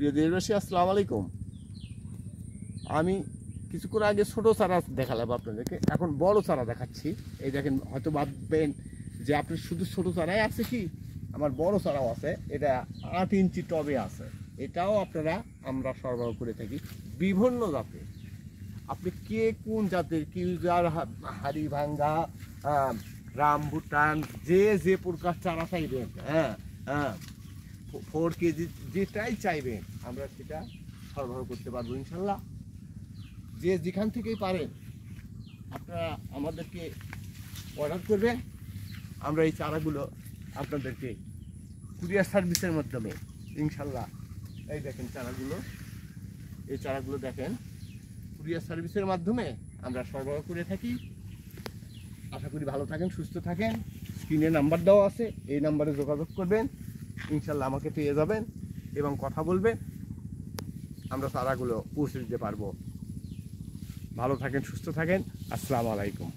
প্রিয় দেশবাসী, আসসালামু আলাইকুম। আমি কিছুক্ষণ আগে ছোটো চারা দেখালাম আপনাদেরকে, এখন বড় চারা দেখাচ্ছি। এই দেখেন, হয়তো ভাববেন যে আপনি শুধু ছোটো চারাই আছে কি, আমার বড় চারাও আছে। এটা 8 ইঞ্চি টবে আছে। এটাও আমরা সরবরাহ করে থাকি বিভিন্ন জাতের। আপনি কে কোন জাতের, কিউজার, হাড়ি ভাঙ্গা, রামবুটান, যে প্রকার চারা চাইবেন, 4 কেজি যেটাই চাইবেন আমরা সেটা সরবরাহ করতে পারবো ইনশাল্লাহ। যে যেখান থেকেই পারেন আপনারা আমাদেরকে অর্ডার করবেন। আমরা এই চারাগুলো আপনাদেরকে কুরিয়ার সার্ভিসের মাধ্যমে ইনশাল্লাহ, এই দেখেন এই চারাগুলো দেখেন, কুরিয়ার সার্ভিসের মাধ্যমে আমরা সরবরাহ করে থাকি। আশা করি ভালো থাকেন, সুস্থ থাকেন। স্ক্রিনে নাম্বার দেওয়া আছে, এই নাম্বারে যোগাযোগ করবেন, ইনশাল্লাহ আমাকে পেয়ে যাবেন এবং কথা বলবেন। আমরা চারাগুলো পৌঁছে দিতে পারবো। ভালো থাকেন, সুস্থ থাকেন। আসসালামু আলাইকুম।